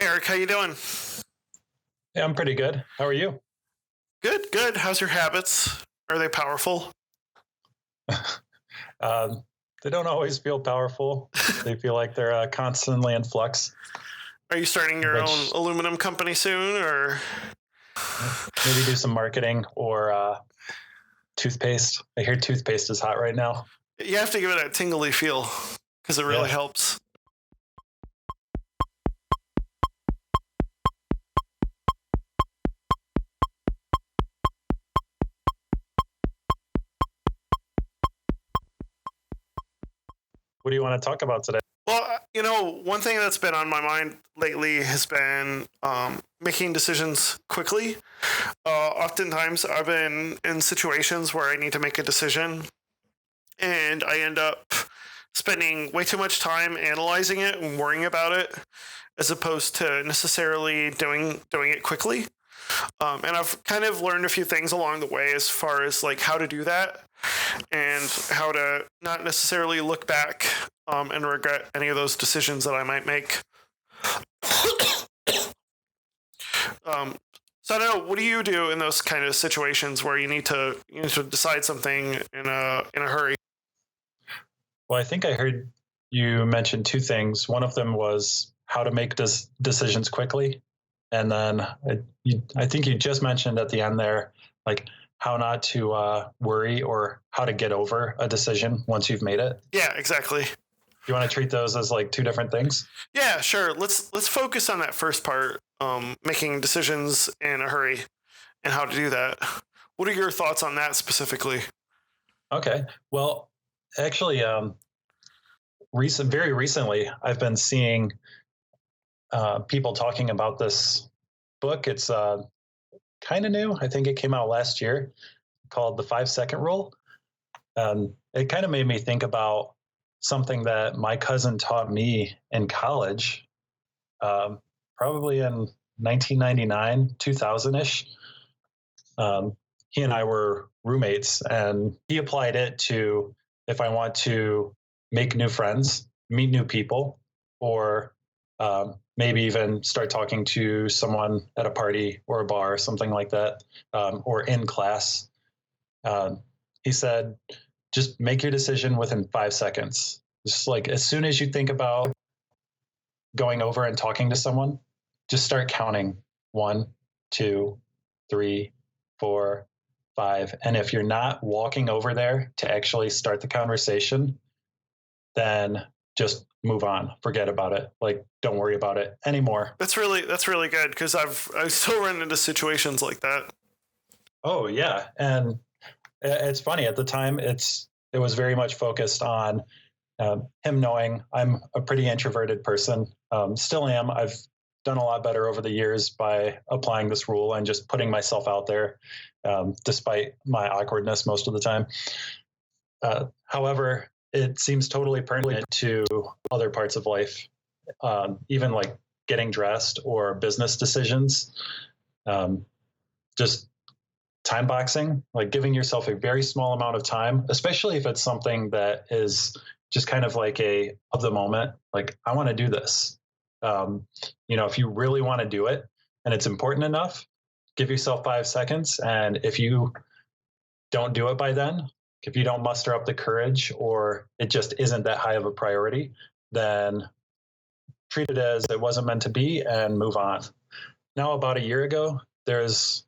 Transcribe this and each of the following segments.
Eric, how you doing? Yeah, I'm pretty good. How are you? Good, good. How's your habits? Are they powerful? Um, they don't always feel powerful. They feel like they're constantly in flux, Are you starting your own which aluminum company soon, or maybe do some marketing or toothpaste. I hear toothpaste is hot right now. you have to give it a tingly feel because it really Yeah. helps. What do you want to talk about today? Well, one thing that's been on my mind lately has been making decisions quickly. Oftentimes, I've been in situations where I need to make a decision, and I end up spending way too much time analyzing it and worrying about it, as opposed to necessarily doing it quickly. And I've kind of learned a few things along the way as far as like how to do that and how to not necessarily look back and regret any of those decisions that I might make. um, so I don't know. What do you do in those kind of situations where you need to decide something in a hurry? Well, I think I heard you mention two things. One of them was how to make decisions quickly, and then I think you just mentioned at the end there, like how not to worry or how to get over a decision once you've made it. Yeah, exactly. You want to treat those as like two different things? Yeah, sure. Let's focus on that first part, making decisions in a hurry and how to do that. What are your thoughts on that specifically? Okay. Well, actually, very recently, I've been seeing people talking about this book. It's kind of new. I think it came out last year, called The 5 Second Rule. It kind of made me think about something that my cousin taught me in college, probably in 1999, 2000 ish. He and I were roommates, and he applied it to if I want to make new friends, meet new people, or maybe even start talking to someone at a party or a bar, something like that, or in class. He said, just make your decision within 5 seconds. Just like as soon as you think about going over and talking to someone, just start counting 1, 2, 3, 4, 5. And if you're not walking over there to actually start the conversation, then just move on. Forget about it. Like, don't worry about it anymore. That's really good because I still run into situations like that. Oh yeah, and it's funny at the time. It was very much focused on him knowing I'm a pretty introverted person. Still am. I've done a lot better over the years by applying this rule and just putting myself out there, despite my awkwardness most of the time. However, it seems totally pertinent to other parts of life, even like getting dressed or business decisions. Just time boxing, like giving yourself a very small amount of time, especially if it's something that is just kind of like a of the moment, like I want to do this. If you really want to do it and it's important enough, give yourself 5 seconds. And if you don't do it by then, if you don't muster up the courage or it just isn't that high of a priority, then treat it as it wasn't meant to be and move on. Now, about a year ago, there's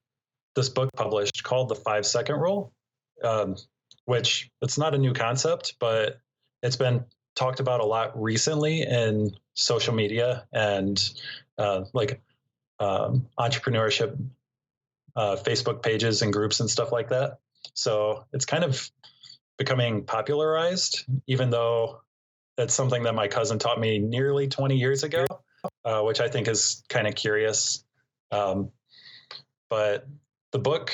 this book published called The 5 Second Rule, which it's not a new concept, but it's been talked about a lot recently in social media and entrepreneurship Facebook pages and groups and stuff like that. So it's kind of becoming popularized, even though that's something that my cousin taught me nearly 20 years ago, which I think is kind of curious. But the book,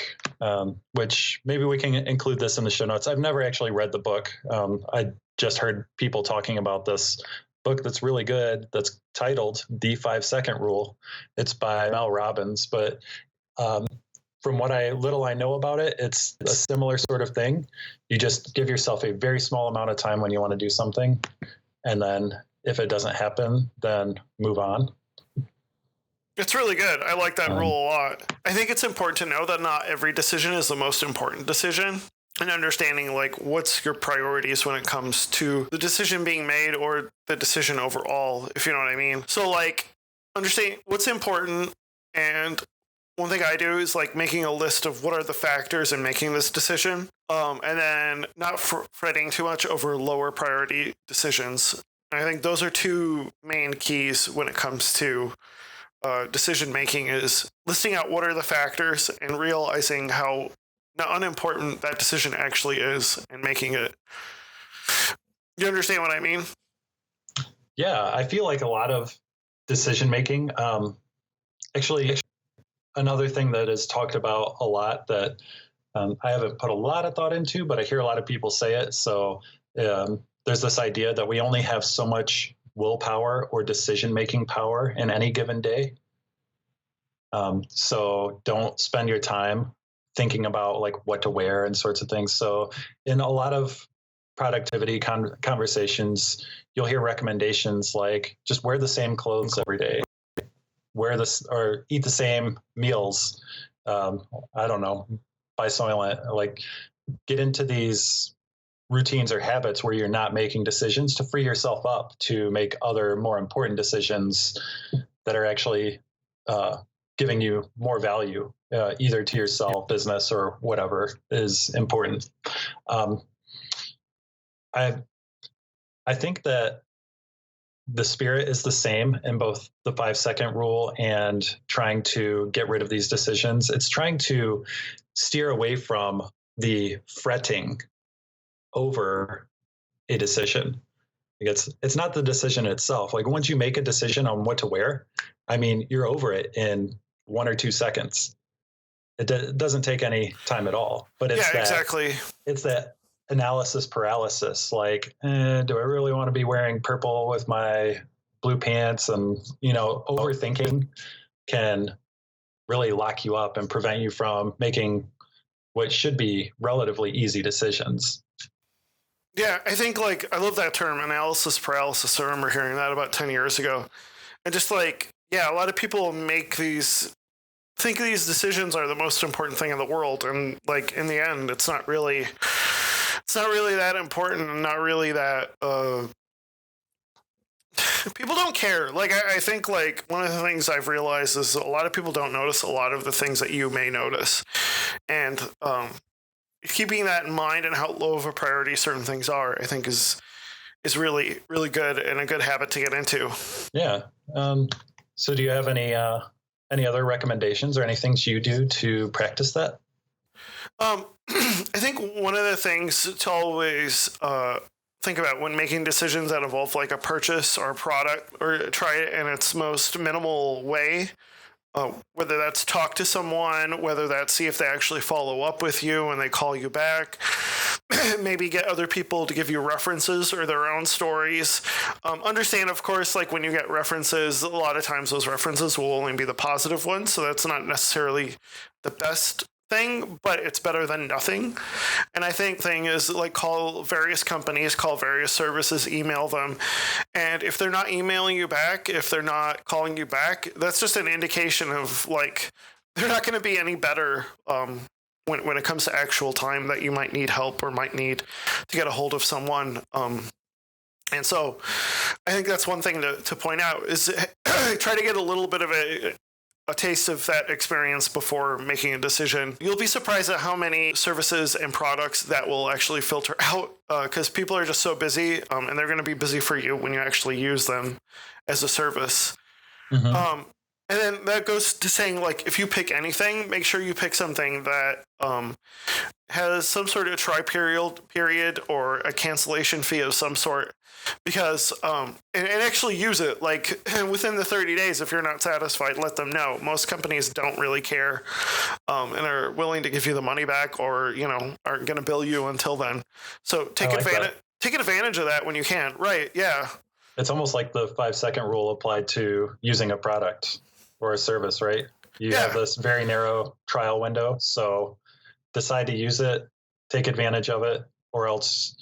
which maybe we can include this in the show notes. I've never actually read the book. I just heard people talking about this book that's really good, that's titled The 5 Second Rule. It's by Mel Robbins, but from what little I know about it, it's a similar sort of thing. You just give yourself a very small amount of time when you want to do something. And then if it doesn't happen, then move on. It's really good. I like that Um, rule a lot. I think it's important to know that not every decision is the most important decision. And understanding like what's your priorities when it comes to the decision being made or the decision overall, if you know what I mean. So like understand what's important, and one thing I do is like making a list of what are the factors in making this decision, and then not fretting too much over lower priority decisions. I think those are two main keys when it comes to decision making, is listing out what are the factors and realizing how unimportant that decision actually is and making it. You understand what I mean? yeah, I feel like a lot of decision making, actually, another thing that is talked about a lot that I haven't put a lot of thought into, but I hear a lot of people say it. So there's this idea that we only have so much willpower or decision making power in any given day. So don't spend your time thinking about like what to wear and sorts of things. So in a lot of productivity conversations, you'll hear recommendations like just wear the same clothes every day, wear this or eat the same meals. I don't know, buy something like get into these routines or habits where you're not making decisions to free yourself up to make other more important decisions that are actually giving you more value, either to yourself, business, or whatever is important. Um, I I think that the spirit is the same in both the 5 second rule and trying to get rid of these decisions. It's trying to steer away from the fretting over a decision. It's not the decision itself. Like once you make a decision on what to wear, I mean, you're over it in 1 or 2 seconds. It doesn't take any time at all. But Yeah, exactly. it's that analysis paralysis. Like, do I really want to be wearing purple with my blue pants? And overthinking can really lock you up and prevent you from making what should be relatively easy decisions. Yeah, I think like I love that term, analysis paralysis. I remember hearing that about 10 years ago. And just like, yeah, a lot of people think these decisions are the most important thing in the world, and like in the end it's not really that important, and not really that people don't care. Like I think like one of the things I've realized is a lot of people don't notice a lot of the things that you may notice. And keeping that in mind and how low of a priority certain things are, I think is really really good and a good habit to get into. Yeah. So do you have any other recommendations or any things you do to practice that? I think one of the things to always think about when making decisions that involve like a purchase or a product, or try it in its most minimal way, whether that's talk to someone, whether that's see if they actually follow up with you and they call you back, maybe get other people to give you references or their own stories. Understand, of course, like when you get references, a lot of times those references will only be the positive ones, so that's not necessarily the best thing, but it's better than nothing. And I think thing is like call various companies, call various services, email them. And if they're not emailing you back, if they're not calling you back, that's just an indication of like they're not going to be any better when it comes to actual time that you might need help or might need to get a hold of someone. And so I think that's one thing to point out is try to get a little bit of a taste of that experience before making a decision. You'll be surprised at how many services and products that will actually filter out, because people are just so busy, and they're going to be busy for you when you actually use them as a service. Mm-hmm. And then that goes to saying, like, if you pick anything, make sure you pick something that has some sort of period or a cancellation fee of some sort, because and actually use it like within the 30 days. If you're not satisfied, let them know. Most companies don't really care, and are willing to give you the money back, or aren't going to bill you until then. So take advantage of that when you can. Right? Yeah. It's almost like the 5 second rule applied to using a product or a service, right? You have this very narrow trial window. So decide to use it, take advantage of it, or else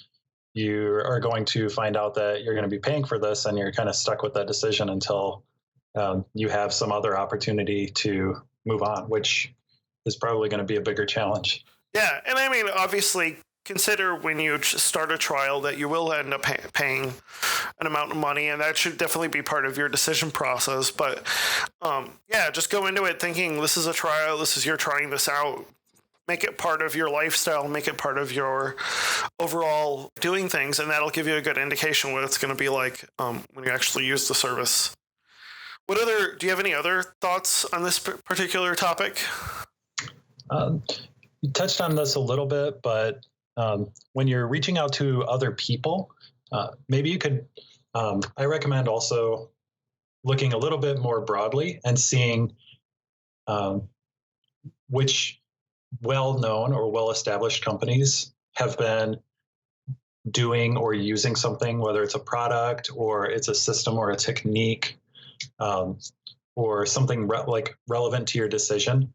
you are going to find out that you're going to be paying for this and you're kind of stuck with that decision until you have some other opportunity to move on, which is probably going to be a bigger challenge. Yeah, and I mean, obviously, consider when you start a trial that you will end up paying an amount of money, and that should definitely be part of your decision process. But yeah, just go into it thinking this is a trial, you're trying this out. Make it part of your lifestyle, make it part of your overall doing things, and that'll give you a good indication what it's going to be like when you actually use the service. Do you have any other thoughts on this particular topic? You touched on this a little bit, but when you're reaching out to other people, maybe you could, I recommend also looking a little bit more broadly and seeing which well-known or well-established companies have been doing or using something, whether it's a product or it's a system or a technique, or something relevant to your decision.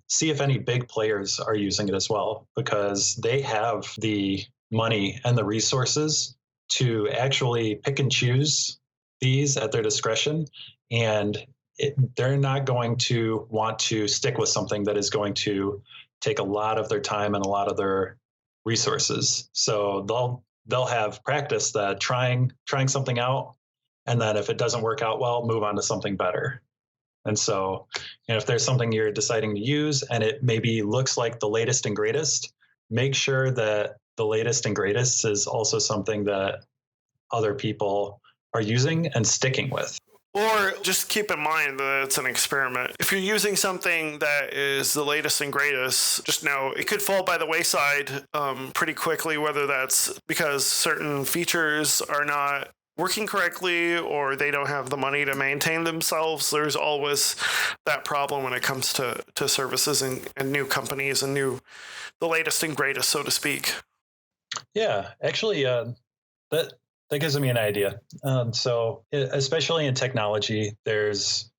See if any big players are using it as well, because they have the money and the resources to actually pick and choose these at their discretion. And they're not going to want to stick with something that is going to take a lot of their time and a lot of their resources. So they'll have practice that trying something out, and then if it doesn't work out well, move on to something better. And so, if there's something you're deciding to use and it maybe looks like the latest and greatest, make sure that the latest and greatest is also something that other people are using and sticking with. Or just keep in mind that it's an experiment. If you're using something that is the latest and greatest, just know it could fall by the wayside pretty quickly, whether that's because certain features are not working correctly or they don't have the money to maintain themselves. There's always that problem when it comes to services and new companies and the latest and greatest, so to speak. Yeah, actually, that gives me an idea. So, especially in technology, there's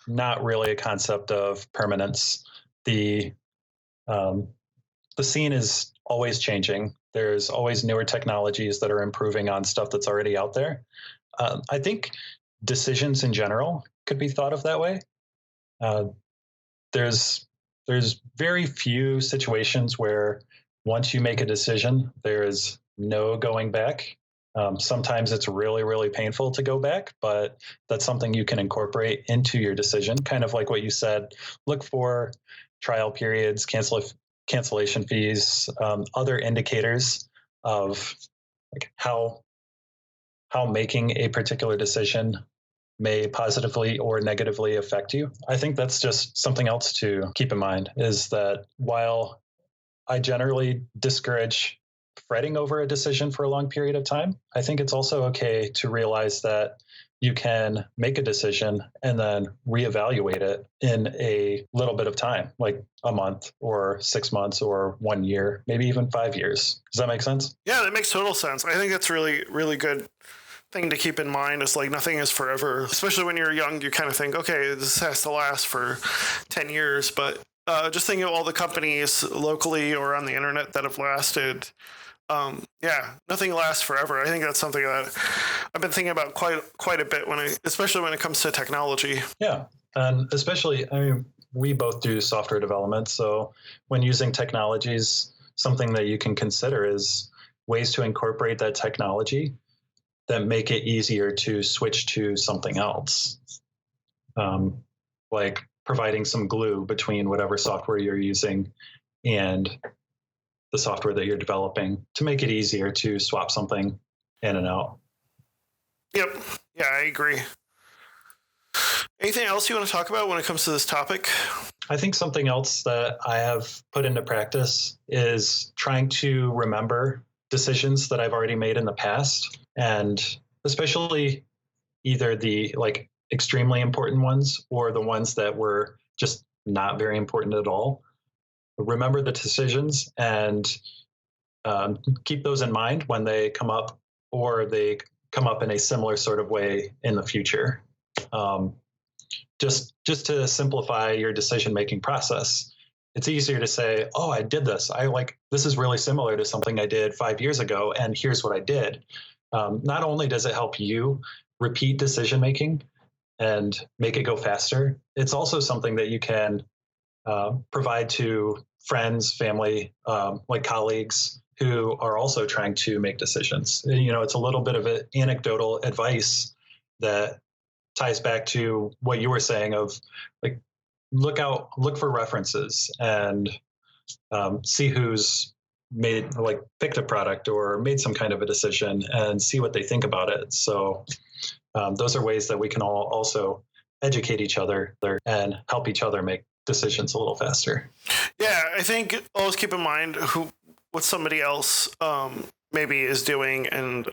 not really a concept of permanence. The scene is always changing. There's always newer technologies that are improving on stuff that's already out there. I think decisions in general could be thought of that way. There's very few situations where once you make a decision, there's no going back. Sometimes it's really, really painful to go back, but that's something you can incorporate into your decision. Kind of like what you said, look for trial periods, cancellation fees, other indicators of like how making a particular decision may positively or negatively affect you. I think that's just something else to keep in mind, is that while I generally discourage fretting over a decision for a long period of time, I think it's also okay to realize that you can make a decision and then reevaluate it in a little bit of time, like a month or 6 months or 1 year, maybe even 5 years. Does that make sense? Yeah, that makes total sense. I think that's really, really good thing to keep in mind. Is like nothing is forever, especially when you're young. You kind of think, okay, this has to last for 10 years, but just think of all the companies locally or on the internet that have lasted. Yeah, nothing lasts forever. I think that's something that I've been thinking about quite a bit especially when it comes to technology. Yeah, and especially, I mean, we both do software development, so when using technologies, something that you can consider is ways to incorporate that technology that make it easier to switch to something else, like providing some glue between whatever software you're using and the software that you're developing to make it easier to swap something in and out. Yep. Yeah, I agree. Anything else you want to talk about when it comes to this topic? I think something else that I have put into practice is trying to remember decisions that I've already made in the past, and especially either the like extremely important ones or the ones that were just not very important at all. Remember the decisions and keep those in mind when they come up, or they come up in a similar sort of way in the future. Just to simplify your decision-making process. It's easier to say, oh, I did this. This is really similar to something I did 5 years ago, and here's what I did. Not only does it help you repeat decision-making, and make it go faster. It's also something that you can provide to friends, family, like colleagues who are also trying to make decisions. It's a little bit of an anecdotal advice that ties back to what you were saying of like, look for references and see who's picked a product or made some kind of a decision and see what they think about it. So those are ways that we can all also educate each other and help each other make decisions a little faster. Yeah, I think always keep in mind what somebody else maybe is doing, and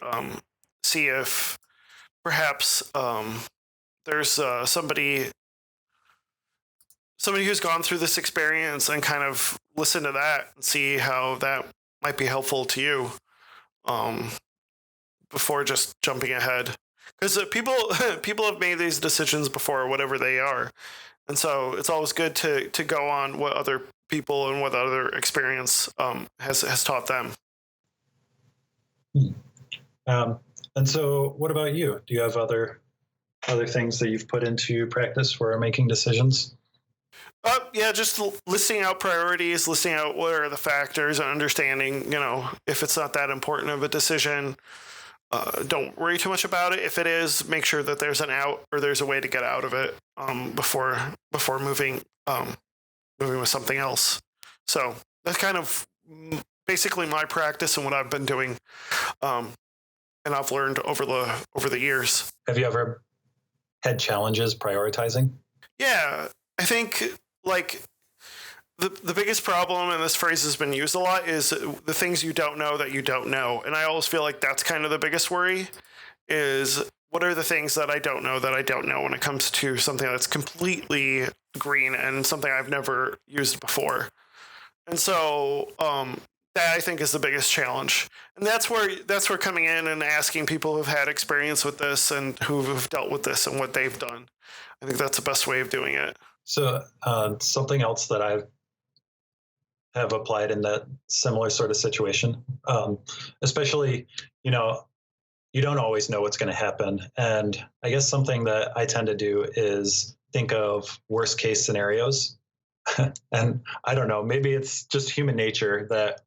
see if perhaps there's somebody who's gone through this experience, and kind of listen to that and see how that might be helpful to you before just jumping ahead. Because people have made these decisions before, whatever they are. And so it's always good to go on what other people and what other experience has taught them. And so what about you? Do you have other things that you've put into practice for making decisions? Yeah, just listing out priorities, listing out what are the factors, and understanding, if it's not that important of a decision, don't worry too much about it. If it is, make sure that there's an out, or there's a way to get out of it before moving with something else. So that's kind of basically my practice and what I've been doing, and I've learned over the years. Have you ever had challenges prioritizing? Yeah, I think the biggest problem, and this phrase has been used a lot, is the things you don't know that you don't know. And I always feel like that's kind of the biggest worry, is what are the things that I don't know when it comes to something that's completely green and something I've never used before. And so that I think is the biggest challenge. And that's where coming in and asking people who've had experience with this and who've dealt with this and what they've done. I think that's the best way of doing it. So something else that I have applied in that similar sort of situation, especially, you don't always know what's going to happen. And I guess something that I tend to do is think of worst case scenarios. And I don't know, maybe it's just human nature that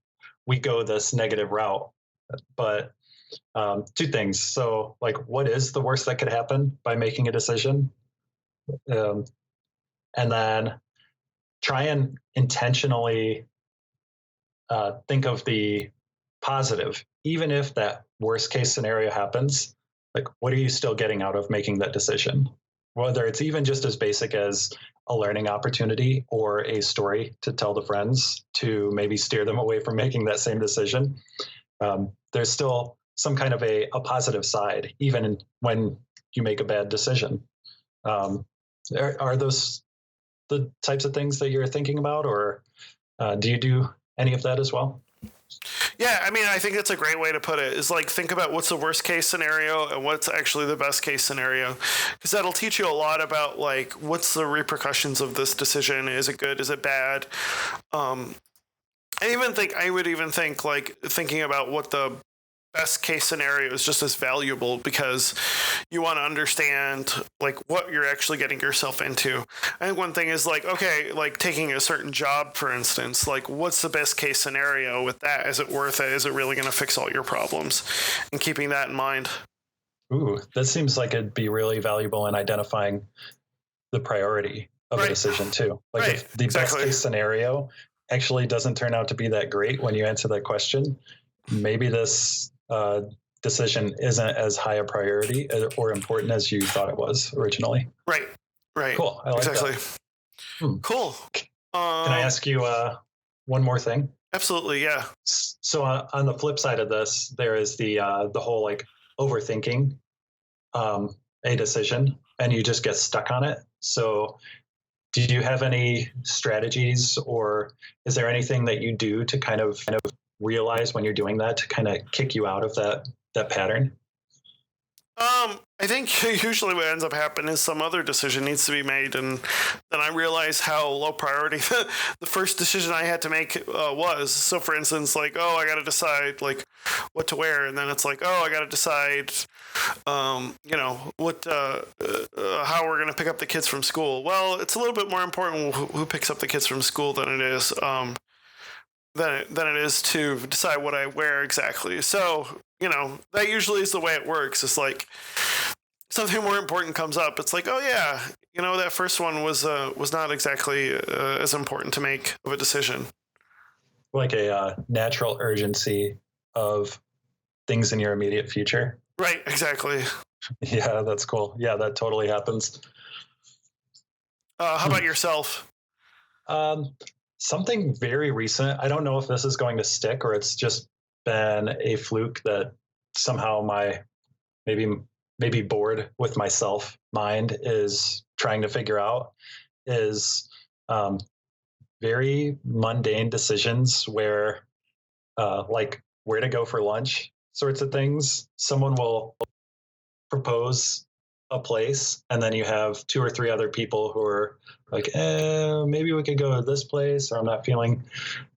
we go this negative route. But two things. So, what is the worst that could happen by making a decision? And then try and intentionally think of the positive. Even if that worst case scenario happens, what are you still getting out of making that decision? Whether it's even just as basic as a learning opportunity or a story to tell the friends to maybe steer them away from making that same decision. There's still some kind of a positive side, even when you make a bad decision. Are those the types of things that you're thinking about, or do you do any of that as well? Yeah, I mean, I think that's a great way to put it, is think about what's the worst case scenario and what's actually the best case scenario, because that'll teach you a lot about what's the repercussions of this decision. Is it good? Is it bad? I would even think thinking about what the best case scenario is just as valuable, because you want to understand what you're actually getting yourself into. I think one thing is taking a certain job, for instance, what's the best case scenario with that? Is it worth it? Is it really going to fix all your problems? And keeping that in mind. Ooh, that seems like it'd be really valuable in identifying the priority of a decision too. If the best case scenario actually doesn't turn out to be that great when you answer that question, maybe this decision isn't as high a priority or important as you thought it was originally. Right. Cool. I like exactly. That. Cool. Can I ask you one more thing? Absolutely, yeah. So on the flip side of this, there is the whole overthinking a decision, and you just get stuck on it. So do you have any strategies, or is there anything that you do to kind of realize when you're doing that to kind of kick you out of that pattern? I think usually what ends up happening is some other decision needs to be made, and then I realize how low priority the first decision I had to make was. So, for instance, like, oh, I got to decide like what to wear, and then it's like, oh, I got to decide, what how we're gonna pick up the kids from school. Well, it's a little bit more important who picks up the kids from school than it is than it is to decide what I wear exactly. So, that usually is the way it works. It's like something more important comes up. It's like, oh yeah, that first one was not exactly as important to make of a decision. Like a natural urgency of things in your immediate future. Right, exactly. Yeah, that's cool. Yeah, that totally happens. How about yourself? Something very recent. I don't know if this is going to stick or it's just been a fluke that somehow my maybe bored with myself mind is trying to figure out is very mundane decisions where like where to go for lunch sorts of things. Someone will propose a place and then you have 2 or 3 other people who are like, maybe we could go to this place, or I'm not feeling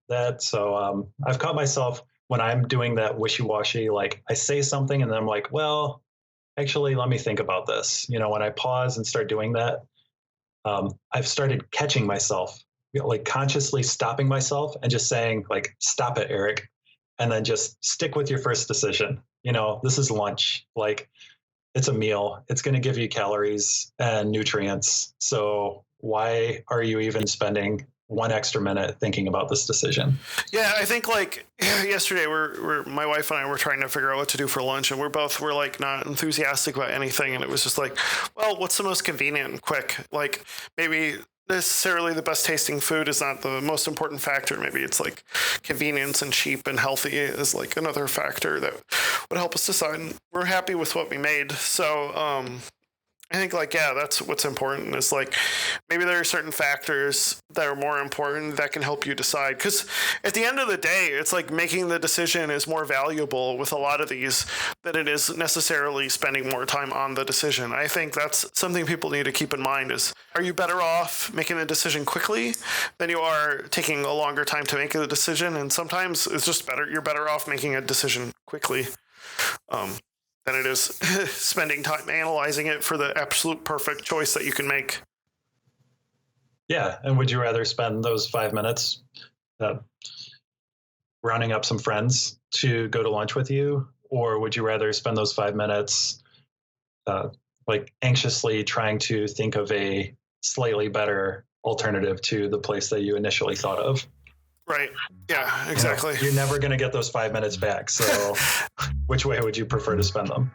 that. So I've caught myself when I'm doing that wishy-washy, like I say something and then I'm like, well, actually, let me think about this. When I pause and start doing that, I've started catching myself, like consciously stopping myself and just saying like, stop it, Erik. And then just stick with your first decision. This is lunch. Like, it's a meal. It's going to give you calories and nutrients. So why are you even spending 1 extra minute thinking about this decision? Yeah, I think like yesterday, my wife and I were trying to figure out what to do for lunch, and we're like not enthusiastic about anything, and it was just like, well, what's the most convenient and quick? Like maybe necessarily the best tasting food is not the most important factor. Maybe it's like convenience and cheap and healthy is like another factor that would help us decide. And we're happy with what we made. So I think like, yeah, that's what's important is like maybe there are certain factors that are more important that can help you decide. Because at the end of the day, it's like making the decision is more valuable with a lot of these than it is necessarily spending more time on the decision. I think that's something people need to keep in mind is, are you better off making a decision quickly than you are taking a longer time to make a decision? And sometimes it's just better. You're better off making a decision quickly. Than it is spending time analyzing it for the absolute perfect choice that you can make. Yeah. And would you rather spend those 5 minutes rounding up some friends to go to lunch with you? Or would you rather spend those 5 minutes like anxiously trying to think of a slightly better alternative to the place that you initially thought of? Right. Yeah, exactly. You're never going to get those 5 minutes back. So which way would you prefer to spend them?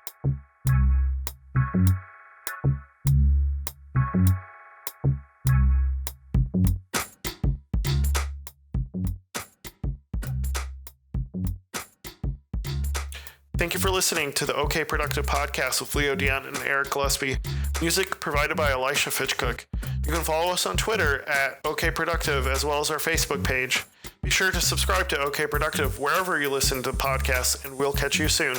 Thank you for listening to the OK Productive podcast with Leo Dion and Erik Gillespie. Music provided by Elisha Fitchcook. You can follow us on Twitter at OK Productive as well as our Facebook page. Be sure to subscribe to OK Productive wherever you listen to podcasts, and we'll catch you soon.